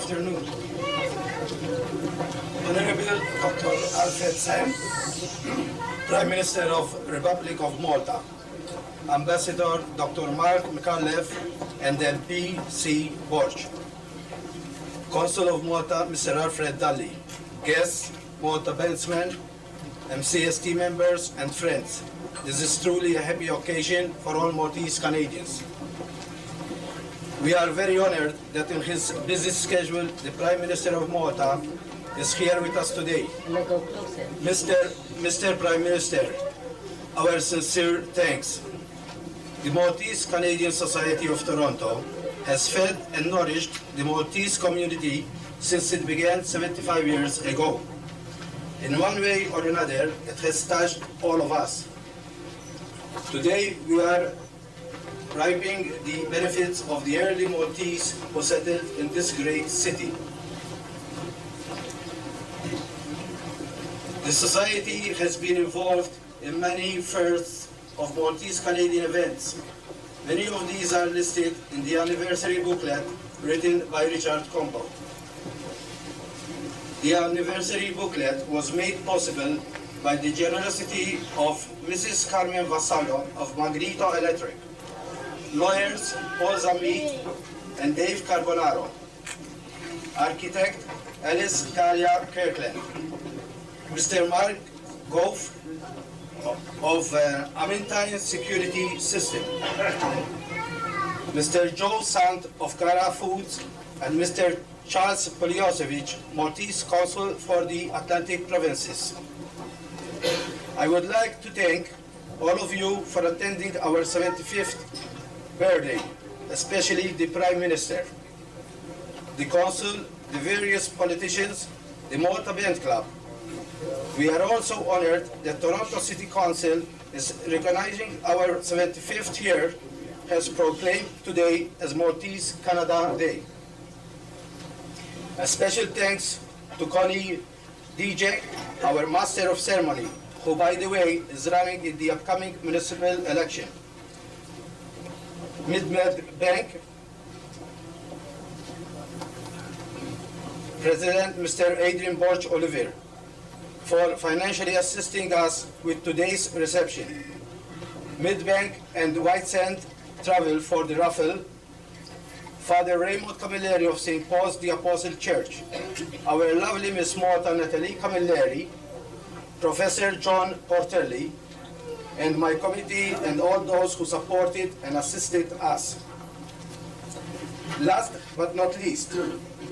afternoon. Honorable Dr.Alfred Sant, Prime Minister of Republic of Malta, Ambassador Dr. Mark McAuliffe and LP C. Borch, Consul of Malta Mr. Alfred Daly, guests, Malta Benchman, MCST members and friends. This is truly a happy occasion for all Maltese Canadians. We are very honored that in his busy schedule, the Prime Minister of Malta is here with us today. Mr. Prime Minister, our sincere thanks. The Maltese Canadian Society of Toronto has fed and nourished the Maltese community since it began 75 years ago. In one way or another, it has touched all of us. Today, we are reaping the benefits of the early Maltese who settled in this great city. The Society has been involved in many firsts of Maltese Canadian events. Many of these are listed in the anniversary booklet written by Richard Combo. The anniversary booklet was made possible by the generosity of Mrs. Carmen Vassallo of Magneto Electric, lawyers Paul Zamit and Dave Carbonaro, architect Alice Kalia Kirkland, Mr. Mark Goff of Amintine Security System, Mr. Joe Sant of Cara Foods, and Mr. Charles Poliosevich, Maltese Consul for the Atlantic Provinces. I would like to thank all of you for attending our 75th birthday, especially the Prime Minister, the Consul, the various politicians, the Malta Band Club. We are also honored that Toronto City Council is recognizing our 75th year, has proclaimed today as Maltese Canada Day. A special thanks to Connie DJ, our Master of Ceremony, who, by the way, is running in the upcoming municipal election. Mid-Med Bank President Mr. Adrian Borch Oliver, for financially assisting us with today's reception. Mid-Bank and White Sant Travel for the raffle. Father Raymond Camilleri of St. Paul's the Apostle Church, our lovely Miss Malta Natalie Camilleri, Professor John Portelli, and my committee and all those who supported and assisted us. Last but not least,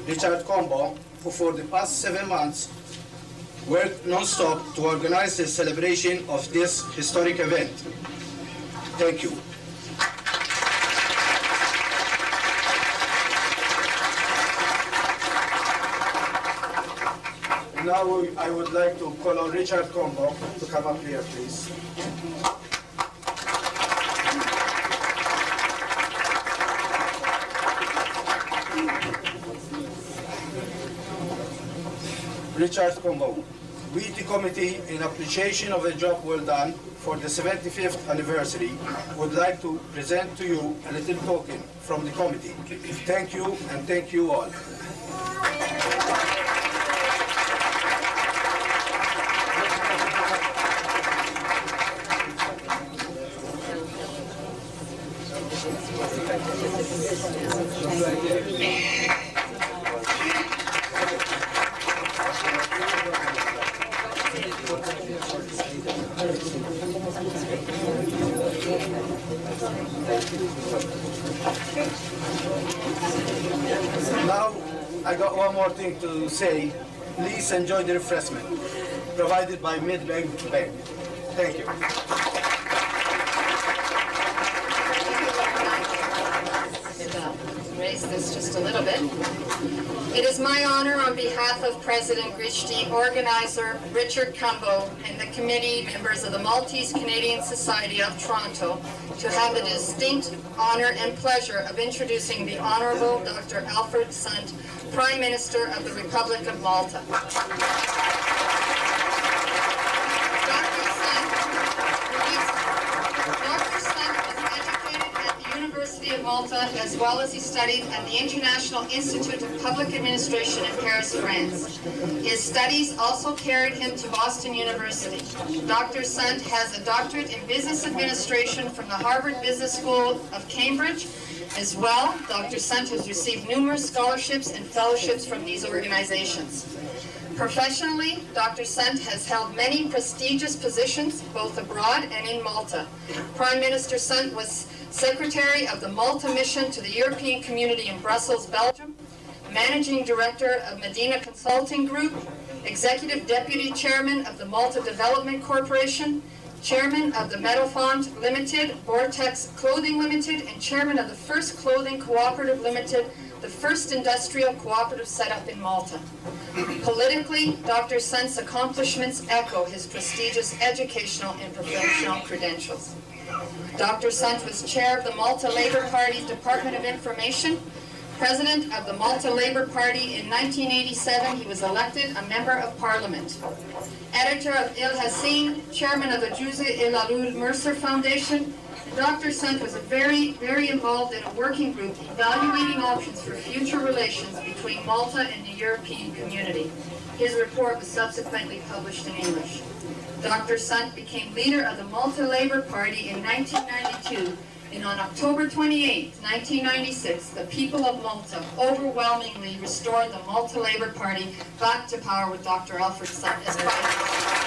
Richard Combo, who for the past 7 months worked non-stop to organize the celebration of this historic event. Thank you. Now I would like to call on Richard Combo to come up here, please. Richard Combo. We, the committee, in appreciation of a job well done for the 75th anniversary, would like to present to you a little token from the committee. Thank you, and thank you all. Now, I got one more thing to say. Please enjoy the refreshment provided by Mid-Bank Bank. Thank you. Raise this just a little bit. It is my honor on behalf of President Grishti, organizer Richard Cumbo, and the committee members of the Maltese Canadian Society of Toronto to have the distinct honor and pleasure of introducing the Honorable Dr. Alfred Sant, Prime Minister of the Republic of Malta. Dr. Sant was educated at the University of Malta, as well as he studied at the International Institute of Public Administration in Paris, France. His studies also carried him to Boston University. Dr. Sant has a doctorate in business administration from the Harvard Business School of Cambridge. As well, Dr. Sant has received numerous scholarships and fellowships from these organizations. Professionally, Dr. Sant has held many prestigious positions, both abroad and in Malta. Prime Minister Sant was Secretary of the Malta Mission to the European Community in Brussels, Belgium, Managing Director of Medina Consulting Group, Executive Deputy Chairman of the Malta Development Corporation, Chairman of the Metal Fund Limited, Vortex Clothing Limited, and Chairman of the First Clothing Cooperative Limited, the first industrial cooperative set up in Malta. Politically, Dr. Sant's accomplishments echo his prestigious educational and professional credentials. Dr. Sant was chair of the Malta Labour Party's Department of Information, president of the Malta Labour Party. In 1987, he was elected a member of Parliament. Editor of Il Hassin, chairman of the Juz'i El Alul Mercer Foundation. Dr. Sant was very involved in a working group evaluating options for future relations between Malta and the European community. His report was subsequently published in English. Dr. Sant became leader of the Malta Labour Party in 1992, and on October 28, 1996, the people of Malta overwhelmingly restored the Malta Labour Party back to power with Dr. Alfred Sant as prime minister.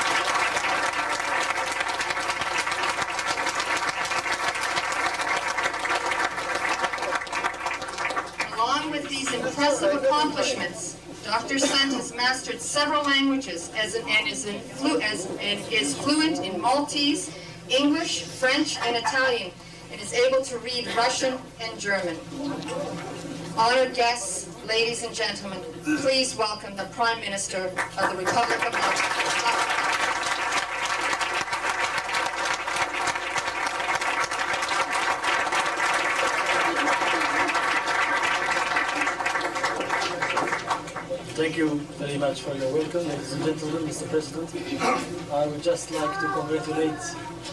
Impressive accomplishments. Dr. Sant has mastered several languages and is fluent in Maltese, English, French, and Italian, and is able to read Russian and German. Honored guests, ladies and gentlemen, please welcome the Prime Minister of the Republic of Malta. Thank you very much for your welcome, ladies and gentlemen, Mr. President. I would just like to congratulate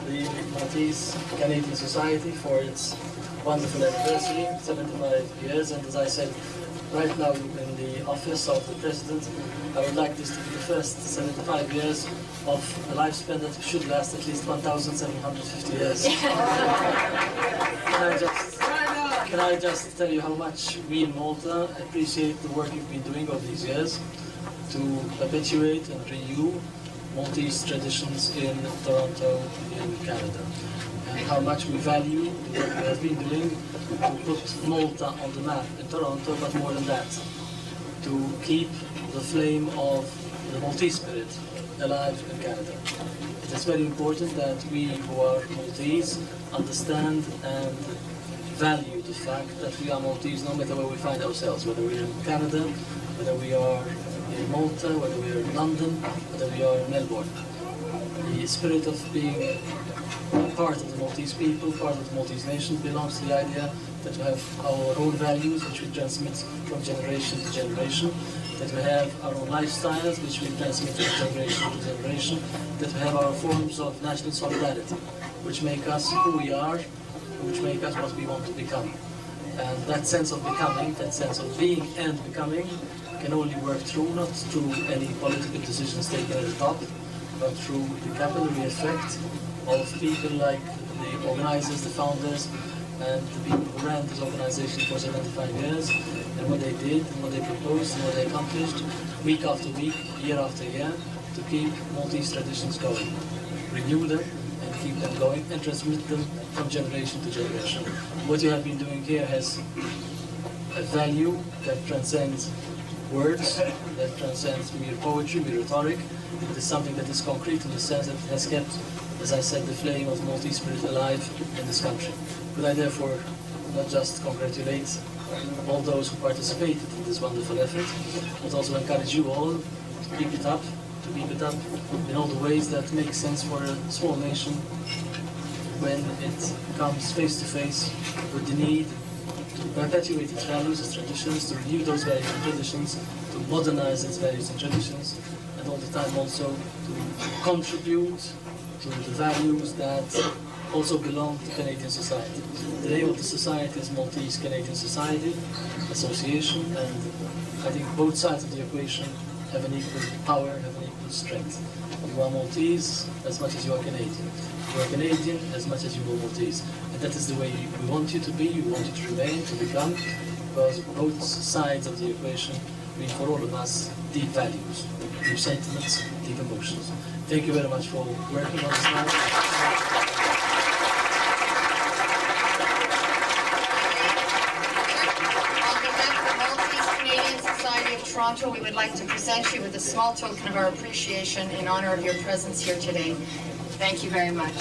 the Maltese Canadian Society for its wonderful anniversary, 75 years, and as I said, right now in the office of the President, I would like this to be the first 75 years of a lifespan that should last at least 1,750 years. Can I just tell you how much we in Malta appreciate the work you've been doing over these years to perpetuate and renew Maltese traditions in Toronto, in Canada, and how much we value the work we have been doing to put Malta on the map in Toronto, but more than that, to keep the flame of the Maltese spirit alive in Canada. It is very important that we who are Maltese understand and value the fact that we are Maltese no matter where we find ourselves, whether we're in Canada, whether we are in Malta, whether we are in London, whether we are in Melbourne. The spirit of being part of the Maltese people, part of the Maltese nation, belongs to the idea that we have our own values which we transmit from generation to generation, that we have our own lifestyles which we transmit from generation to generation, that we have our forms of national solidarity which make us who we are, which make us what we want to become. And that sense of becoming, that sense of being and becoming, can only work through, not through any political decisions taken at the top, but through the capillary effect of people like the organizers, the founders, and the people who ran this organization for 75 years, and what they did, and what they proposed, and what they accomplished, week after week, year after year, to keep Maltese traditions going, renew them, and keep them going, and transmit them from generation to generation. What you have been doing here has a value that transcends words, that transcends mere poetry, mere rhetoric. It is something that is concrete in the sense that it has kept, as I said, the flame of Maltese spirit alive in this country. Could I therefore not just congratulate all those who participated in this wonderful effort, but also encourage you all to keep it up, in all the ways that make sense for a small nation when it comes face to face with the need to perpetuate its values, its traditions, to renew those values and traditions, to modernize its values and traditions, and all the time also to contribute to the values that also belong to Canadian society. The name of the society is Maltese Canadian Society Association, and I think both sides of the equation have an equal power, have an equal strength. You are Maltese as much as you are Canadian. You are Canadian as much as you are Maltese. And that is the way we want you to be, we want you to remain, to become, because both sides of the equation mean for all of us deep values, deep sentiments, deep emotions. Thank you very much for working on this matter. Toronto, we would like to present you with a small token of our appreciation in honor of your presence here today. Thank you very much.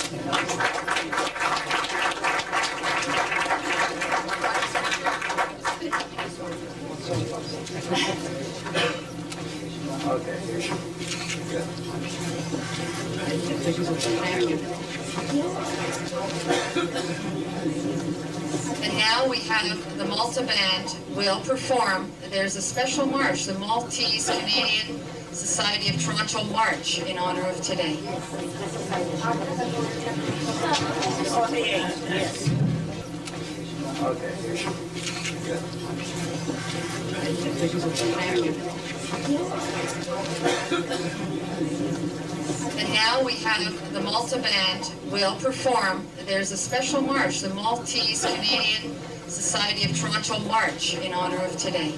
And now we have the Malta Band will perform. There's a special march, the Maltese Canadian Society of Toronto March, in honor of today. And now we have the Malta Band will perform. There's a special march, the Maltese Canadian Society of Toronto March, in honor of today.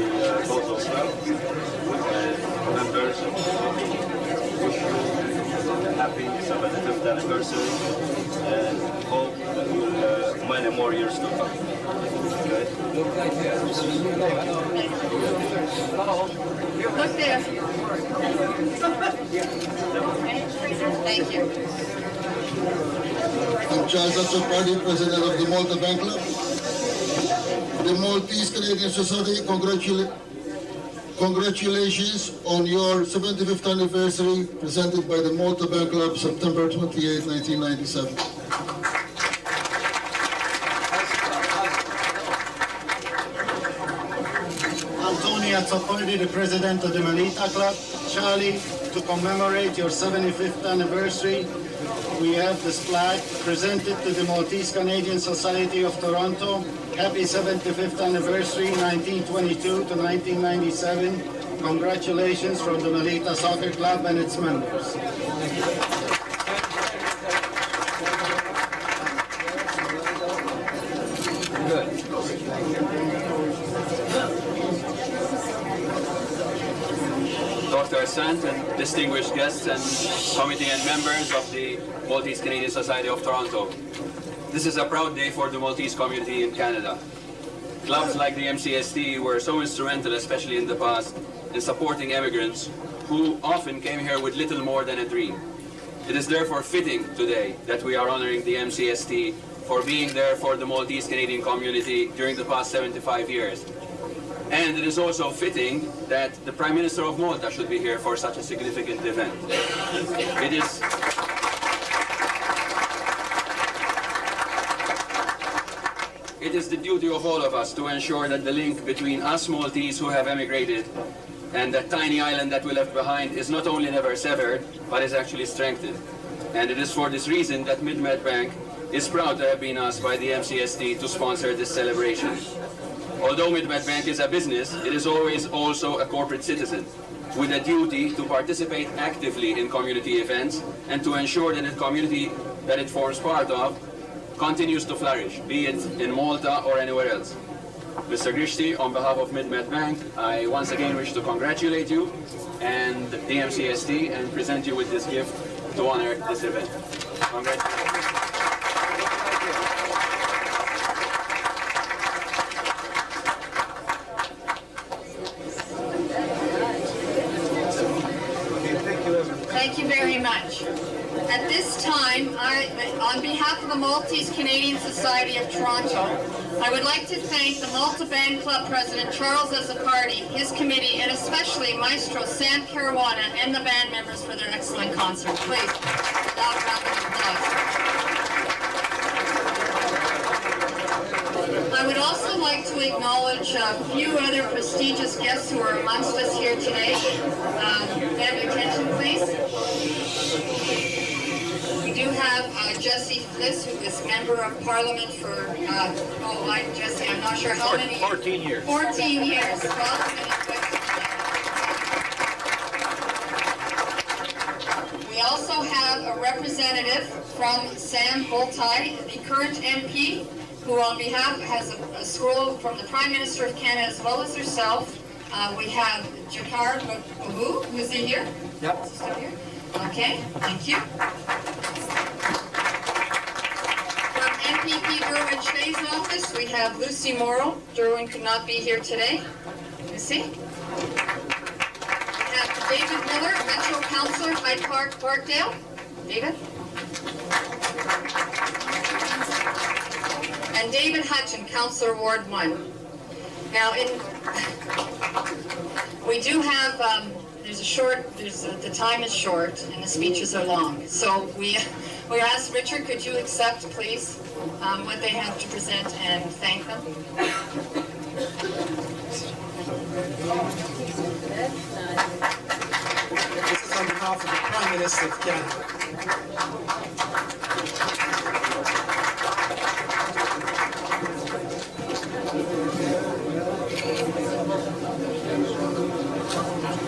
the Total Club and members. Wish you a happy 75th anniversary and hope that you'll many more years to come. Okay? Look there. Thank you. I'm Charles Atsopadi, President of the Malta Bank Club. The Maltese Canadian Society, congratulations on your 75th anniversary, presented by the Malta Bank Club, September 28, 1997. Antonia Atsopadi, the President of the Malta Club. Charlie, to commemorate your 75th anniversary, we have this plaque presented to the Maltese Canadian Society of Toronto. Happy 75th anniversary, 1922 to 1997. Congratulations from the Malta Soccer Club and its members. Dr. Sant and distinguished guests and committee and members of the Maltese Canadian Society of Toronto. This is a proud day for the Maltese community in Canada. Clubs like the MCST were so instrumental, especially in the past, in supporting immigrants who often came here with little more than a dream. It is therefore fitting today that we are honoring the MCST for being there for the Maltese Canadian community during the past 75 years. And it is also fitting that the Prime Minister of Malta should be here for such a significant event. It is the duty of all of us to ensure that the link between us Maltese who have emigrated and that tiny island that we left behind is not only never severed, but is actually strengthened. And it is for this reason that Mid-Med Bank is proud to have been asked by the MCST to sponsor this celebration. Although Mid-Med Bank is a business, it is always also a corporate citizen with a duty to participate actively in community events and to ensure that the community that it forms part of continues to flourish, be it in Malta or anywhere else. Mr. Grishti, on behalf of Mid-Med Bank, I once again wish to congratulate you and the MCST and present you with this gift to honor this event. Congratulations. Thank you very much. At this time, on behalf of the Maltese Canadian Society of Toronto, I would like to thank the Malta Band Club President Charles Atsopadi, his committee, and especially Maestro Sant and the band members for their excellent concert. Please, without round of applause. I would also like to acknowledge a few other prestigious guests who are amongst us here today. Have your attention, please. We do have Jesse Fliss, who is Member of Parliament for, Jesse, I'm not sure how many. 14 years. 14 years. We also have a representative from Sant, the current MP, who on behalf has a scroll from the Prime Minister of Canada as well as herself. We have Jakar Babu, who's in here? Yep. Still here? Okay, thank you. From MPP Derwin Shay's office, we have Lucy Morrow. Derwin could not be here today. Lucy. We have David Miller, Metro Councillor, Hyde Park, Parkdale. David. And David Hutchin, Councillor Ward 1. Now, we do have, the time is short and the speeches are long. So we asked Richard, could you accept, please, what they have to present and thank them? This is on behalf of the Prime Minister of Canada.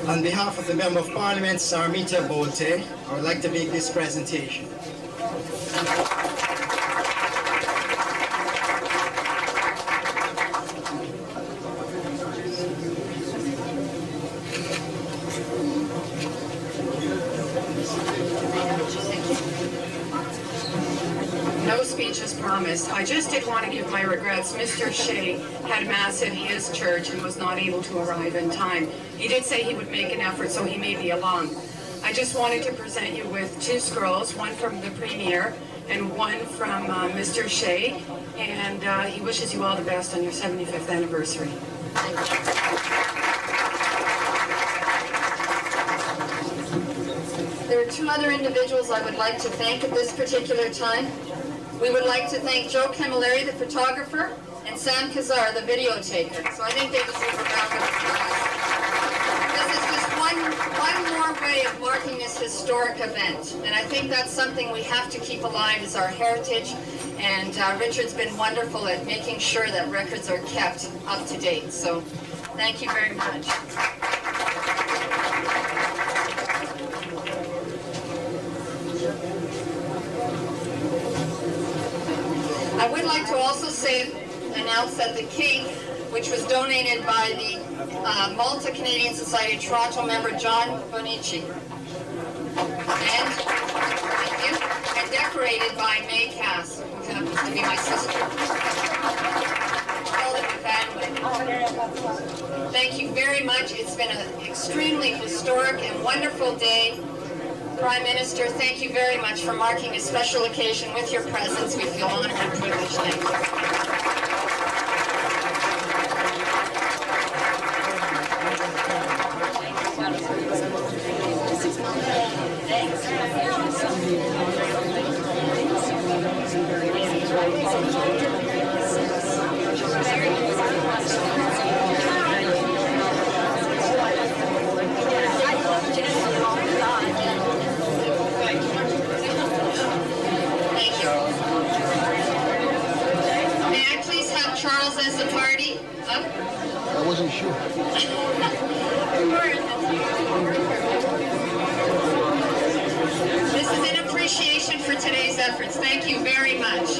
On behalf of the Member of Parliament, Sarmita Bolte, I would like to make this presentation. promised. I just did want to give my regrets. Mr. Shea had Mass at his church and was not able to arrive in time. He did say he would make an effort, so he may be along. I just wanted to present you with 2 scrolls, one from the Premier and one from Mr. Shea, and he wishes you all the best on your 75th anniversary. There are 2 other individuals I would like to thank at this particular time. We would like to thank Joe Camilleri, the photographer, and Sam Kazar, the video taker. So I think they deserve a round of applause. This is just one more way of marking this historic event. And I think that's something we have to keep alive is our heritage. And Richard's been wonderful at making sure that records are kept up to date. So thank you very much. I would like to also announce that the cake, which was donated by the Malta Canadian Society of Toronto member John Bonici, and decorated by May Cass, who happens to be my sister. All in the family. Thank you very much. It's been an extremely historic and wonderful day. Prime Minister, thank you very much for marking a special occasion with your presence. We feel honored and privileged. Thank you. Charles as the party? Huh? I wasn't sure. This is an appreciation for today's efforts. Thank you very much.